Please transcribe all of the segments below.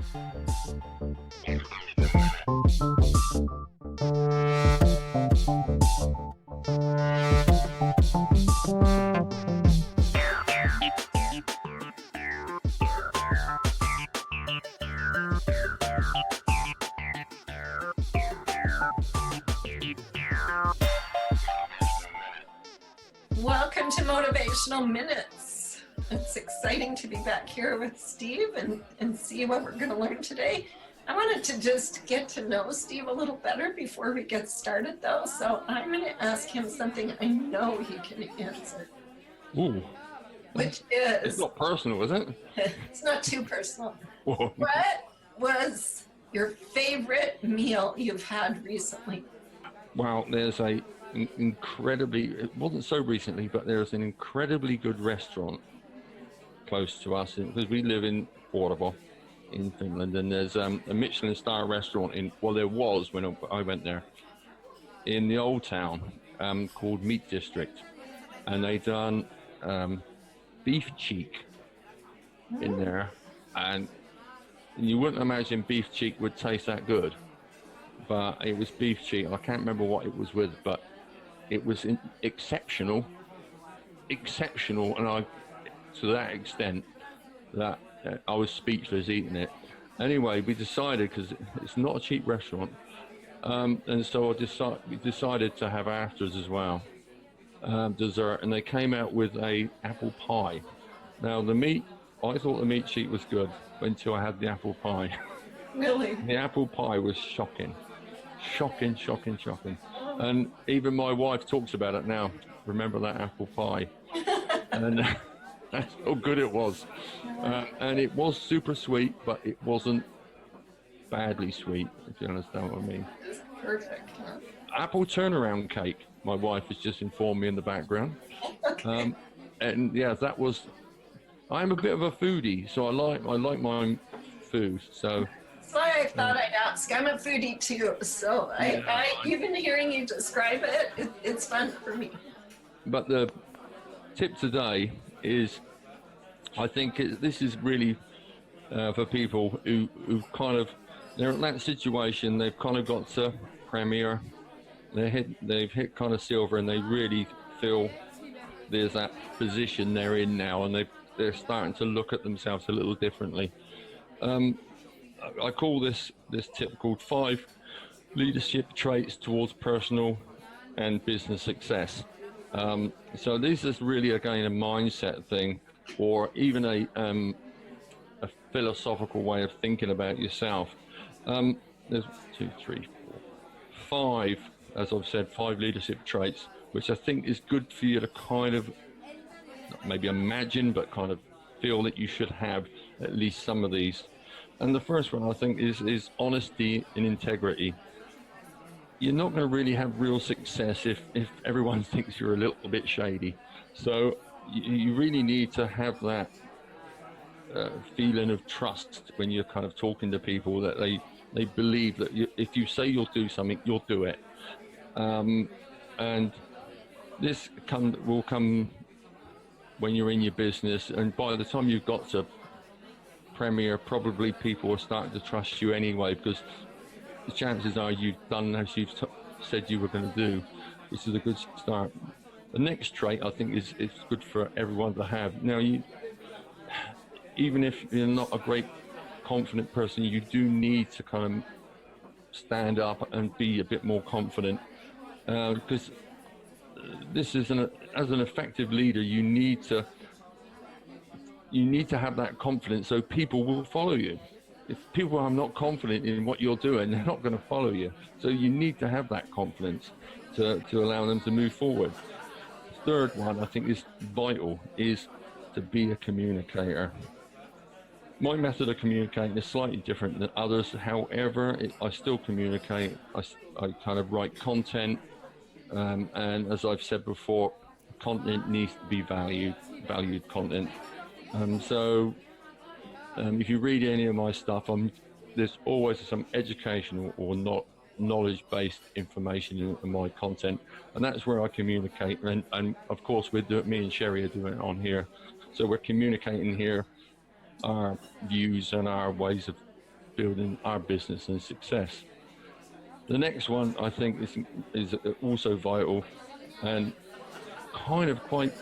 Welcome to Motivational Minutes. It's exciting to be back here with Steve and see what we're going to learn today. I wanted to just get to know Steve a little better before we get started, though. So I'm going to ask him something I know he can answer. Ooh. Which is... It's not personal, is it? It's not too personal. Whoa. What was your favorite meal you've had recently? Well, there's a incredibly, it wasn't so recently, but there's an incredibly good restaurant close to us because we live in Doterra in Finland, and there's a Michelin star restaurant there was when I went there in the old town called Meat District, and they done beef cheek in there, and you wouldn't imagine beef cheek would taste that good, but it was beef cheek. I can't remember what it was with, but it was exceptional, and I, to that extent, that I was speechless eating it. Anyway, we decided, because it's not a cheap restaurant, and so we decided to have afters as well, dessert, and they came out with a apple pie. Now I thought the meat cheek was good until I had the apple pie. Really? The apple pie was shocking. And even my wife talks about it now. Remember that apple pie? And that's how good it was. And it was super sweet, but it wasn't badly sweet, if you understand what I mean. It's perfect, huh? Apple turnaround cake, my wife has just informed me in the background. Okay. And yeah, that was... I'm a bit of a foodie, so I like my own food, so... That's why I thought I'd ask. I'm a foodie too, so I even hearing you describe it's fun for me. But the tip today is, I think this is really for people who kind of, they're in that situation, they've kind of got to Premier, they've hit kind of silver, and they really feel there's that position they're in now, and they're starting to look at themselves a little differently. I call this tip called 5 leadership traits towards personal and business success. So this is really, again, a mindset thing, or even a philosophical way of thinking about yourself. There's 2, 3, 4, 5, as I've said, 5 leadership traits, which I think is good for you to kind of not maybe imagine, but kind of feel that you should have at least some of these. And the first one, I think, is honesty and integrity. You're not going to really have real success if everyone thinks you're a little bit shady. So you really need to have that feeling of trust when you're kind of talking to people, that they believe that if you say you'll do something, you'll do it. And this will come when you're in your business, and by the time you've got to Premier, probably people are starting to trust you anyway, because the chances are you've done as you've said you were going to do, which is a good start. The next trait, I think, is good for everyone to have. Now, even if you're not a great confident person, you do need to kind of stand up and be a bit more confident, because this is as an effective leader, you need to have that confidence, so people will follow you. If people are not confident in what you're doing, they're not going to follow you. So you need to have that confidence to allow them to move forward. The third one, I think, is vital, is to be a communicator. My method of communicating is slightly different than others. However, I still communicate. I kind of write content, and as I've said before, content needs to be valued content. So if you read any of my stuff, there's always some educational or not knowledge-based information in my content, and that's where I communicate. And of course, me and Sherry are doing it on here, so we're communicating here our views and our ways of building our business and success. The next one I think is also vital and kind of quite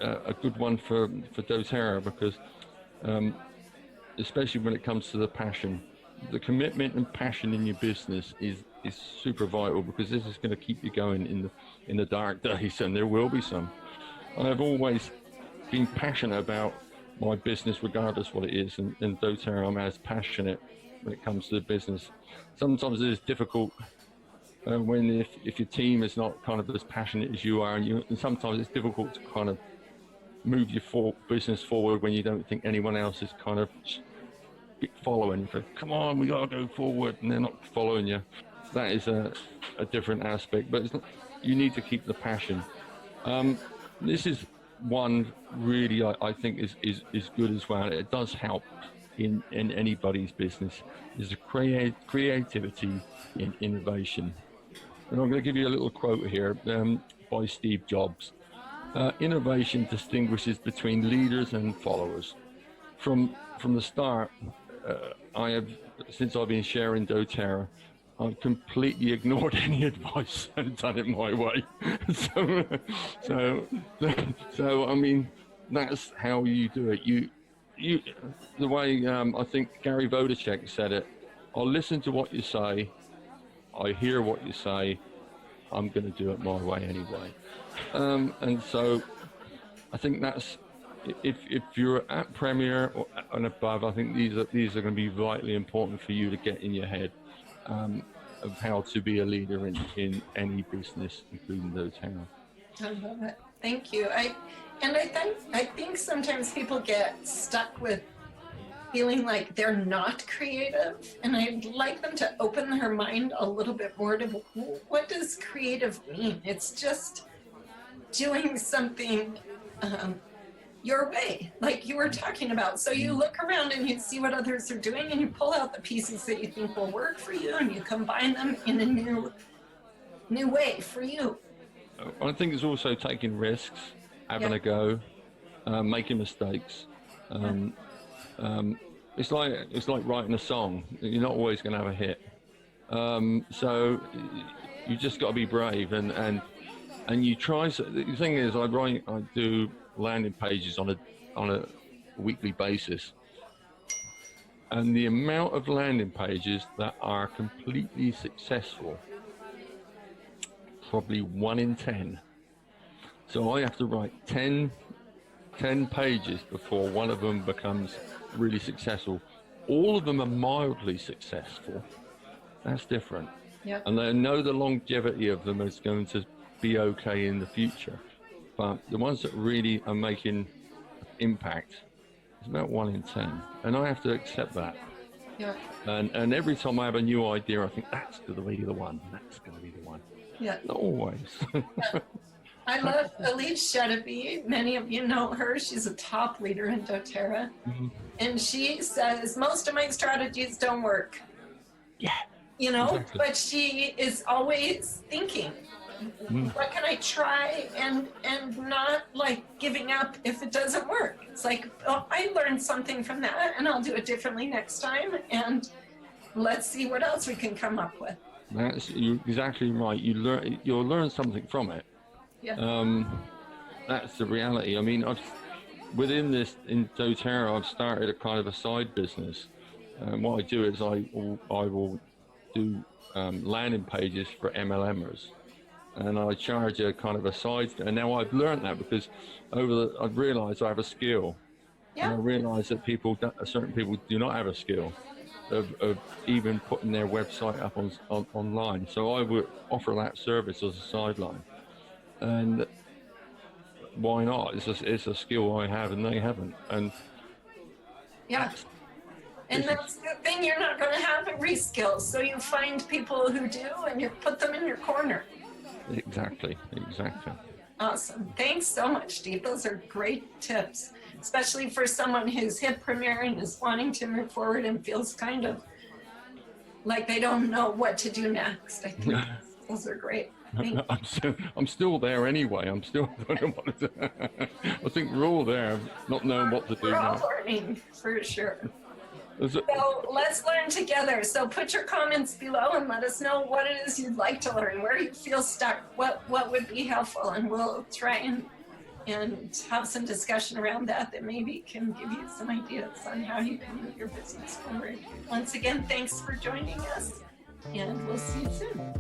a good one for Doterra because especially when it comes to the passion, the commitment and passion in your business is super vital because this is going to keep you going in the dark days, and there will be some. I've always been passionate about my business regardless what it is, and Doterra I'm as passionate when it comes to the business. Sometimes it is difficult when if your team is not kind of as passionate as you are, and sometimes it's difficult to kind of move your business forward when you don't think anyone else is kind of following you. Come on, we gotta go forward, and they're not following you. That is a different aspect, but you need to keep the passion. This is one really I think is good as well. It does help in anybody's business, is the creativity in innovation. And I'm going to give you a little quote here by Steve Jobs. Innovation distinguishes between leaders and followers. From the start, since I've been sharing Doterra, I've completely ignored any advice and done it my way. So I mean, that's how you do it. You the way I think Gary Vaynerchuk said it. I'll listen to what you say. I hear what you say. I'm going to do it my way anyway. And so I think that's if you're at Premier and above, I think these are going to be vitally important for you to get in your head. Of how to be a leader in any business, including Doterra. I love it. Thank you. I think sometimes people get stuck with feeling like they're not creative, and I'd like them to open their mind a little bit more to what does creative mean? It's just doing something your way, like you were talking about. So you look around and you see what others are doing, and you pull out the pieces that you think will work for you, and you combine them in a new way for you. I think it's also taking risks, having a go, making mistakes. It's like writing a song. You're not always going to have a hit. So you just got to be brave and you try. The thing is, I do landing pages on a weekly basis, and the amount of landing pages that are completely successful, probably 1 in 10. So I have to write 10 pages before one of them becomes really successful. All of them are mildly successful. That's different. Yeah. And I know the longevity of them is going to be okay in the future. But the ones that really are making impact is about 1 in 10. And I have to accept that. Yeah. And every time I have a new idea, I think that's going to be the one. That's going to be the one. Yeah. Not always. Yeah. I love Elise Shedeby. Many of you know her. She's a top leader in Doterra. Mm-hmm. And she says, most of my strategies don't work. Yeah. You know, exactly. But she is always thinking, what can I try, and not like giving up if it doesn't work. It's like, oh, I learned something from that, and I'll do it differently next time, and let's see what else we can come up with. You're exactly right. You'll learn something from it. Yeah. That's the reality. I mean, within this in Doterra, I've started a kind of a side business. What I do is I will do landing pages for MLMers. And I charge a kind of a side, and now I've learned that because I've realised I have a skill. Yeah. And I realise that certain people do not have a skill of even putting their website up online. So I would offer that service as a sideline, and why not? It's a skill I have and they haven't, and yeah. And that's the thing, you're not going to have every skill, so you find people who do, and you put them in your corner. Exactly. Awesome. Thanks so much, Steve. Those are great tips, especially for someone who's hit Premier and is wanting to move forward and feels kind of like they don't know what to do next. I think those are great. I'm still there anyway. I'm still don't know what to do. I think we're all there, not knowing what to do we're now. all learning, for sure. So let's learn together. So put your comments below and let us know what it is you'd like to learn, where you feel stuck, what would be helpful, and we'll try and have some discussion around that maybe can give you some ideas on how you can move your business forward. Once again, thanks for joining us, and we'll see you soon.